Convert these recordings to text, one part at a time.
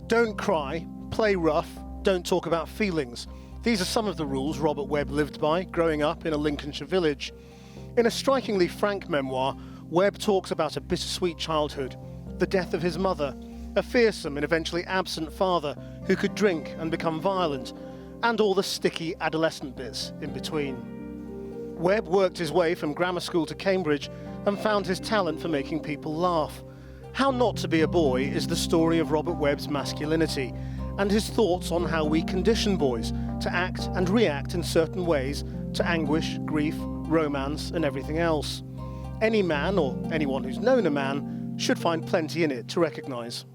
Don't cry, play rough, don't talk about feelings. These are some of the rules Robert Webb lived by growing up in a Lincolnshire village. In a strikingly frank memoir, Webb talks about a bittersweet childhood, the death of his mother, a fearsome and eventually absent father who could drink and become violent, and all the sticky adolescent bits in between. Webb worked his way from grammar school to Cambridge and found his talent for making people laugh. How Not to Be a Boy is the story of Robert Webb's masculinity and his thoughts on how we condition boys to act and react in certain ways to anguish, grief, romance and everything else. Any man, or anyone who's known a man, should find plenty in it to recognise.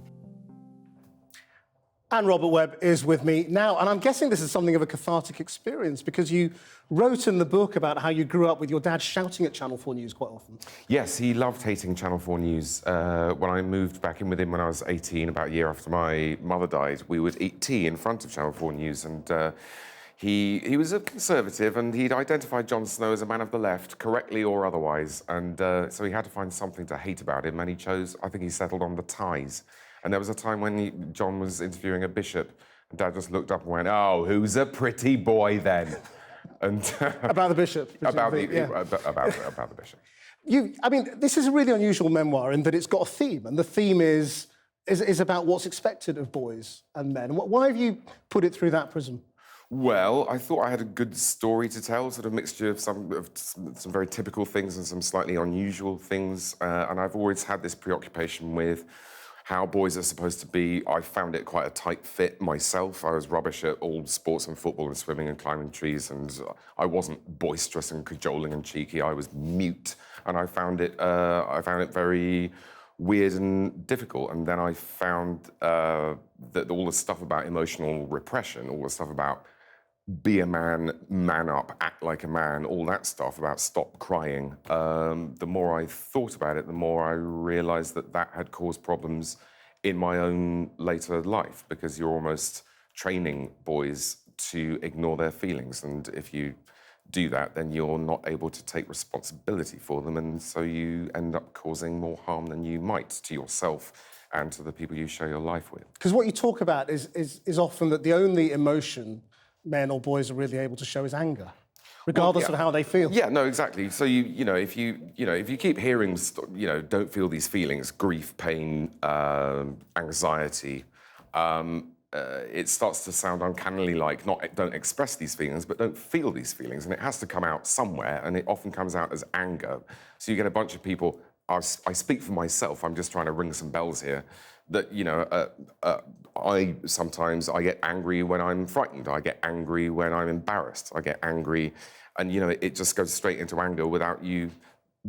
And Robert Webb is with me now, and I'm guessing this is something of a cathartic experience because you wrote in the book about how you grew up with your dad shouting at Channel 4 News quite often. Yes, he loved hating Channel 4 News. When I moved back in with him when I was 18, about a year after my mother died, we would eat tea in front of Channel 4 News, and he was a conservative, and he'd identified Jon Snow as a man of the left, correctly or otherwise, and so he had to find something to hate about him, and he chose, I think he settled on the ties. And there was a time when John was interviewing a bishop, and Dad just looked up and went, "Oh, who's a pretty boy then?" And about the bishop. About the bishop. I mean, this is a really unusual memoir in that it's got a theme, and the theme is about what's expected of boys and men. Why have you put it through that prism? Well, I thought I had a good story to tell, sort of mixture of some very typical things and some slightly unusual things, and I've always had this preoccupation with how boys are supposed to be. I found it quite a tight fit myself. I was rubbish at all sports and football and swimming and climbing trees, and I wasn't boisterous and cajoling and cheeky. I was mute, and I found it very weird and difficult. And then I found that all the stuff about emotional repression, all the stuff about be a man, man up, act like a man, all that stuff about stop crying. The more I thought about it, the more I realised that had caused problems in my own later life, because you're almost training boys to ignore their feelings. And if you do that, then you're not able to take responsibility for them. And so you end up causing more harm than you might to yourself and to the people you share your life with. Because what you talk about is often that the only emotion men or boys are really able to show is anger, regardless of how they feel. Yeah, no, exactly. So if you keep hearing, don't feel these feelings, grief, pain, anxiety, it starts to sound uncannily like not don't express these feelings, but don't feel these feelings, and it has to come out somewhere, and it often comes out as anger. So you get a bunch of people. I speak for myself. I'm just trying to ring some bells here. That I get angry when I'm frightened. I get angry when I'm embarrassed. I get angry, and it just goes straight into anger without you,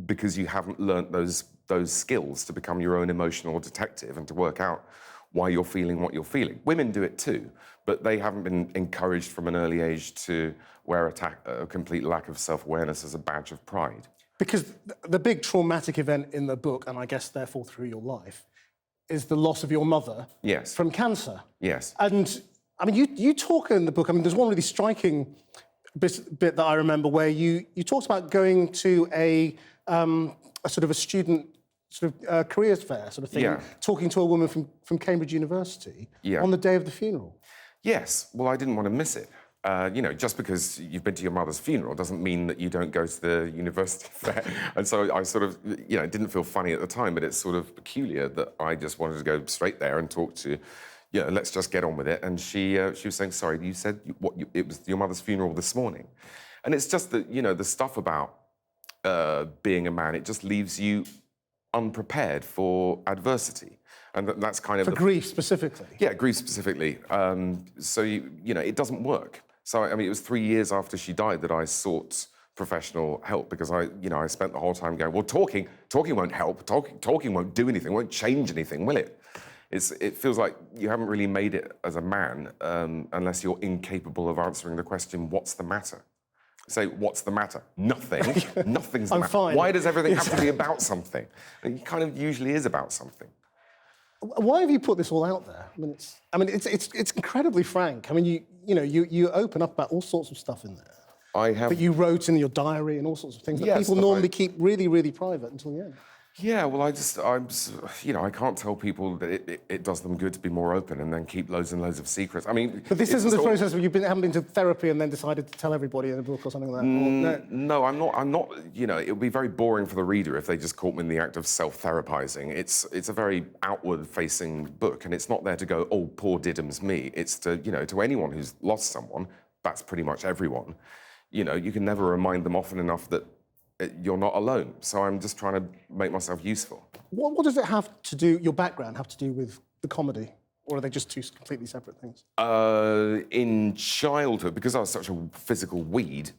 because you haven't learnt those skills to become your own emotional detective and to work out why you're feeling what you're feeling. Women do it too, but they haven't been encouraged from an early age to wear a complete lack of self-awareness as a badge of pride. Because the big traumatic event in the book, and I guess therefore through your life, is the loss of your mother. Yes. From cancer. Yes. And, I mean, you talk in the book, I mean, there's one really striking bit that I remember where you talked about going to a sort of a student careers fair sort of thing, talking to a woman from Cambridge University on the day of the funeral. Yes. Well, I didn't want to miss it. Just because you've been to your mother's funeral doesn't mean that you don't go to the university fair. And so I sort of, it didn't feel funny at the time, but it's sort of peculiar that I just wanted to go straight there and talk to, let's just get on with it. And she was saying, sorry, you said it was your mother's funeral this morning. And it's just that, the stuff about being a man, it just leaves you unprepared for adversity. And that's kind of... For grief specifically? Yeah, grief specifically. So, it doesn't work. So, I mean, it was 3 years after she died that I sought professional help, because I spent the whole time going, well, talking won't help. Talking won't do anything, won't change anything, will it? It feels like you haven't really made it as a man unless you're incapable of answering the question, what's the matter? Say, what's the matter? Nothing. Nothing's the matter. Fine. Why does everything have to be about something? It kind of usually is about something. Why have you put this all out there? I mean, it's incredibly frank. I mean, you open up about all sorts of stuff in there. I have... That you wrote in your diary and all sorts of things that people normally keep really, really private until the end. Yeah, well, I can't tell people that it does them good to be more open and then keep loads and loads of secrets. I mean... But this isn't the process where haven't been to therapy and then decided to tell everybody in a book or something like that? No? No, I'm not, it would be very boring for the reader if they just caught me in the act of self-therapizing. It's a very outward-facing book, and it's not there to go, oh, poor Diddum's me. It's to anyone who's lost someone, that's pretty much everyone. You can never remind them often enough that you're not alone. So I'm just trying to make myself useful. What does it have to do, your background, have to do with the comedy? Or are they just two completely separate things? In childhood, because I was such a physical weed,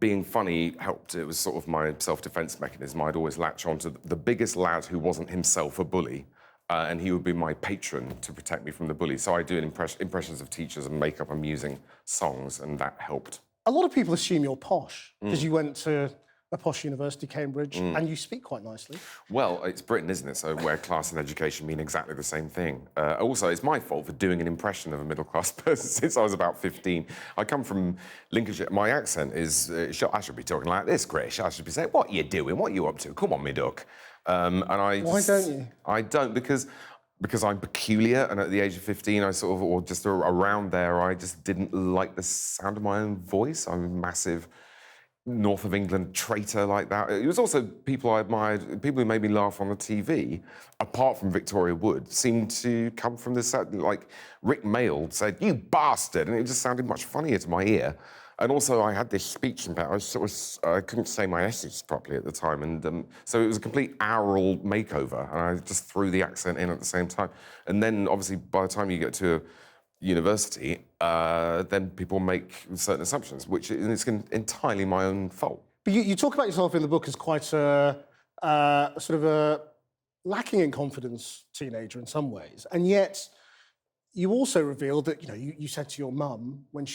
being funny helped. It was sort of my self-defense mechanism. I'd always latch on to the biggest lad who wasn't himself a bully, and he would be my patron to protect me from the bully. So I do impressions of teachers and make up amusing songs, and that helped. A lot of people assume you're posh, because you went to a posh university, Cambridge, and you speak quite nicely. Well, it's Britain, isn't it? So where class and education mean exactly the same thing. Also, it's my fault for doing an impression of a middle-class person since I was about 15. I come from Lincolnshire. My accent is... I should be talking like this, Grish. I should be saying, what are you doing? What are you up to? Come on, me duck. Why don't you? I don't, because I'm peculiar, and at the age of 15, or just around there, I just didn't like the sound of my own voice. I'm a massive North of England traitor like that. It was also people I admired, people who made me laugh on the TV, apart from Victoria Wood, seemed to come from this, like, Rick Mail said, "You bastard," and it just sounded much funnier to my ear. And also, I had this speech impediment. I couldn't say my S's properly at the time, and so it was a complete aural makeover, and I just threw the accent in at the same time. And then, obviously, by the time you get to university, then people make certain assumptions, which is entirely my own fault. But you talk about yourself in the book as quite a sort of a lacking in confidence teenager in some ways, and yet you also revealed that you said to your mum when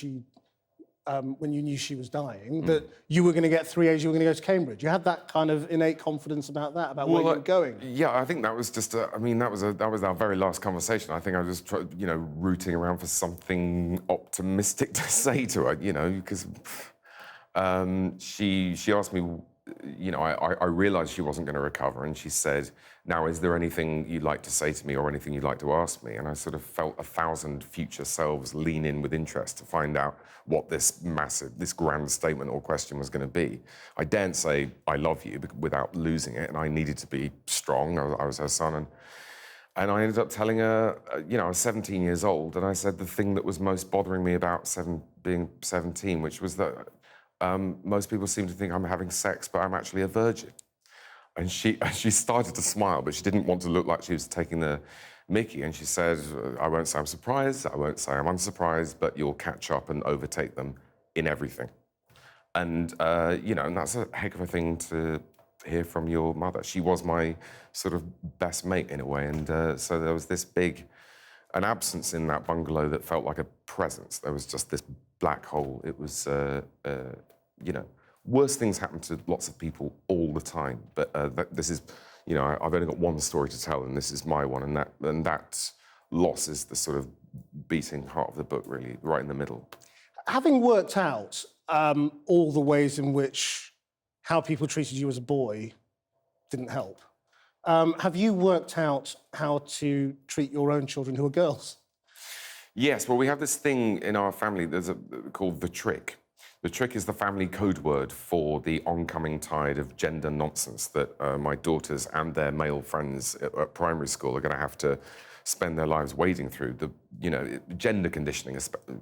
you knew she was dying, that you were going to get 3 A's, you were going to go to Cambridge. You had that kind of innate confidence about that, about where you were going. Yeah, I think that was just, that was our very last conversation. I think I was just, rooting around for something optimistic to say to her, because she asked me, I realised she wasn't going to recover, and she said, "Now, is there anything you'd like to say to me or anything you'd like to ask me?" And I sort of felt 1,000 future selves lean in with interest to find out what this grand statement or question was going to be. I daren't say, "I love you," without losing it, and I needed to be strong. I was her son, and I ended up telling her, I was 17 years old, and I said the thing that was most bothering me about being 17, which was that most people seem to think I'm having sex, but I'm actually a virgin. And she started to smile, but she didn't want to look like she was taking the mickey. And she said, "I won't say I'm surprised, I won't say I'm unsurprised, but you'll catch up and overtake them in everything." And, and that's a heck of a thing to hear from your mother. She was my sort of best mate in a way. And so there was an absence in that bungalow that felt like a presence. There was just this black hole. It was, worse things happen to lots of people all the time. But this is, I've only got one story to tell, and this is my one. And that loss is the sort of beating heart of the book, really, right in the middle. Having worked out all the ways in which how people treated you as a boy didn't help, have you worked out how to treat your own children who are girls? Yes, well, we have this thing in our family called the trick. The trick is the family code word for the oncoming tide of gender nonsense that my daughters and their male friends at primary school are going to have to spend their lives wading through. Gender conditioning,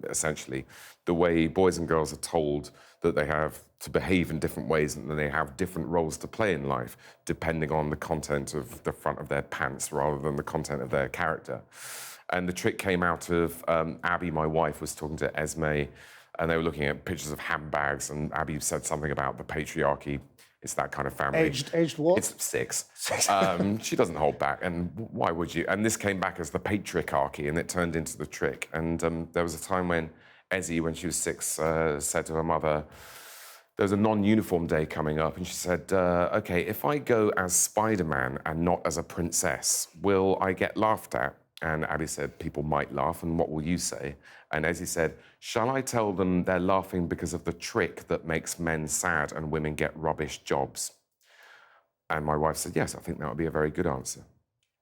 essentially. The way boys and girls are told that they have to behave in different ways and that they have different roles to play in life, depending on the content of the front of their pants rather than the content of their character. And the trick came out of Abby, my wife, was talking to Esme, and they were looking at pictures of handbags, and Abby said something about the patriarchy. It's that kind of family. Aged what? It's 6. She doesn't hold back, and why would you? And this came back as the patriarchy, and it turned into the trick. And there was a time when Ezzy, when she was 6, said to her mother, there's a non-uniform day coming up, and she said, "OK, if I go as Spider-Man and not as a princess, will I get laughed at?" And Abby said, "People might laugh, and what will you say?" And Ezzy said, "Shall I tell them they're laughing because of the trick that makes men sad and women get rubbish jobs?" And my wife said, yes, I think that would be a very good answer.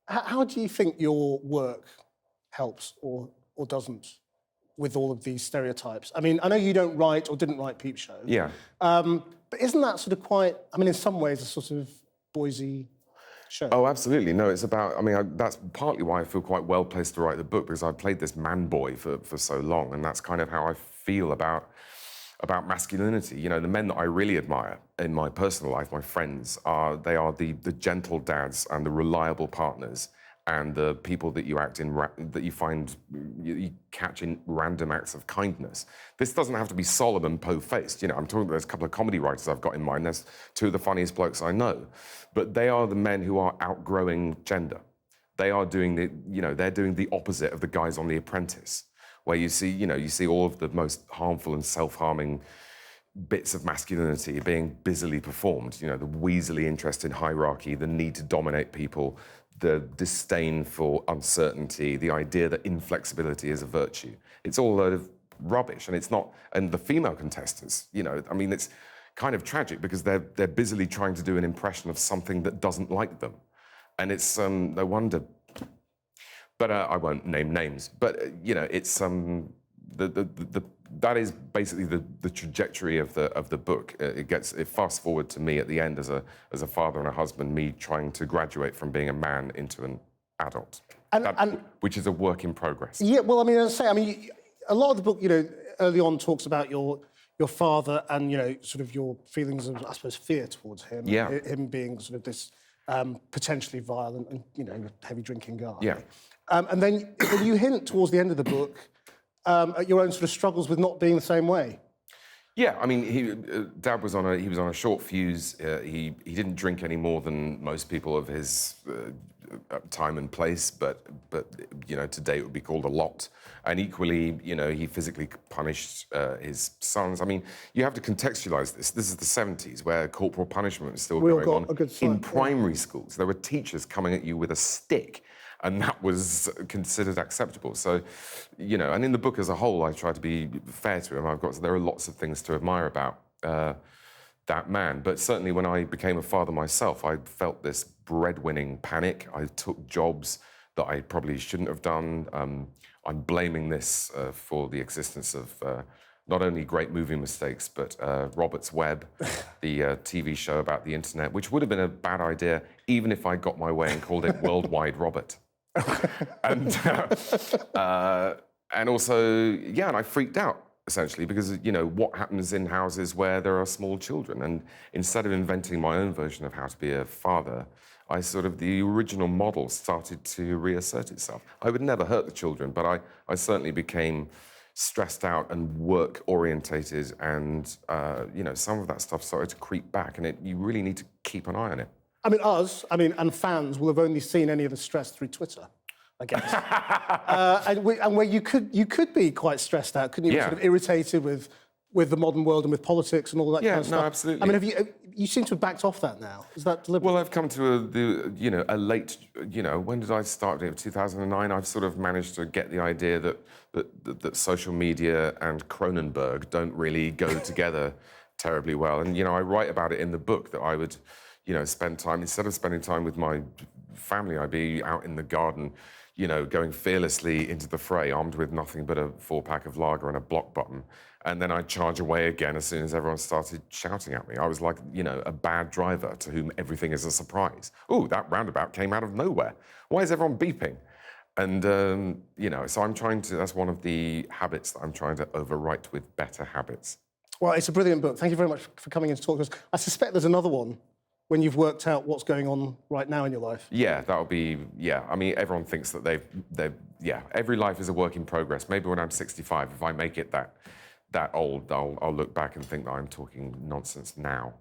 How do you think your work helps or doesn't with all of these stereotypes? I mean, I know you don't write or didn't write Peep Show. Yeah. But isn't that sort of quite, I mean, in some ways, a sort of Boise show? Oh, absolutely. No, it's about, I mean, that's partly why I feel quite well placed to write the book, because I've played this man boy for so long, and that's kind of how I feel about masculinity. You know, the men that I really admire in my personal life, my friends, they are the gentle dads and the reliable partners, and the people that you that you find you catch in random acts of kindness. This doesn't have to be solemn and po-faced. You know, I'm talking about, there's a couple of comedy writers I've got in mind. There's two of the funniest blokes I know, but they are the men who are outgrowing gender. They are doing they're doing the opposite of the guys on The Apprentice, where you see all of the most harmful and self-harming bits of masculinity being busily performed. You know, the weaselly interest in hierarchy, the need to dominate people, the disdain for uncertainty, the idea that inflexibility is a virtue. It's all a load of rubbish, and it's not. And the female contestants, you know, I mean, it's kind of tragic because they're busily trying to do an impression of something that doesn't like them, and it's no wonder. But I won't name names. But you know, it's that is basically the trajectory of the book. It fast forward to me at the end as a father and a husband, me trying to graduate from being a man into an adult, which is a work in progress. Yeah, well, I mean, as I say, a lot of the book, you know, early on talks about your father and, you know, sort of your feelings of, I suppose, fear towards him. Yeah. Him being sort of this potentially violent and, you know, heavy drinking guy. Yeah. And then you hint towards the end of the book at your own sort of struggles with not being the same way. Yeah, I mean, Dad was on a short fuse. He didn't drink any more than most people of his time and place, but you know, today it would be called a lot. And equally, you know, he physically punished his sons. I mean, you have to contextualise this. This is the 70s, where corporal punishment was still going on in primary schools. There were teachers coming at you with a stick, and that was considered acceptable. So, you know, and in the book as a whole, I try to be fair to him. There are lots of things to admire about that man. But certainly when I became a father myself, I felt this breadwinning panic. I took jobs that I probably shouldn't have done. I'm blaming this for the existence of not only great movie mistakes, but Robert Webb, the TV show about the internet, which would have been a bad idea even if I got my way and called it Worldwide Robert. And also, yeah, and I freaked out, essentially, because, you know, what happens in houses where there are small children? And instead of inventing my own version of how to be a father, the original model started to reassert itself. I would never hurt the children, but I certainly became stressed out and work-orientated, and, you know, some of that stuff started to creep back, and you really need to keep an eye on it. I mean, and fans will have only seen any of the stress through Twitter, I guess. and where you could be quite stressed out, couldn't you? Yeah. Sort of irritated with the modern world and with politics and all that kind of stuff. Yeah, no, absolutely. I mean, you seem to have backed off that now. Is that deliberate? Well, I've come to a late, you know, when did I start doing it? 2009. I've sort of managed to get the idea that social media and Cronenberg don't really go together terribly well. And, you know, I write about it in the book that I would, you know, instead of spending time with my family, I'd be out in the garden, you know, going fearlessly into the fray, armed with nothing but a 4-pack of lager and a block button. And then I'd charge away again as soon as everyone started shouting at me. I was like, you know, a bad driver to whom everything is a surprise. Oh, that roundabout came out of nowhere. Why is everyone beeping? And, you know, so that's one of the habits that I'm trying to overwrite with better habits. Well, it's a brilliant book. Thank you very much for coming in to talk to us. I suspect there's another one when you've worked out what's going on right now in your life. Yeah, that'll be, yeah. I mean, everyone thinks that every life is a work in progress. Maybe when I'm 65, if I make it that old, I'll look back and think that I'm talking nonsense now.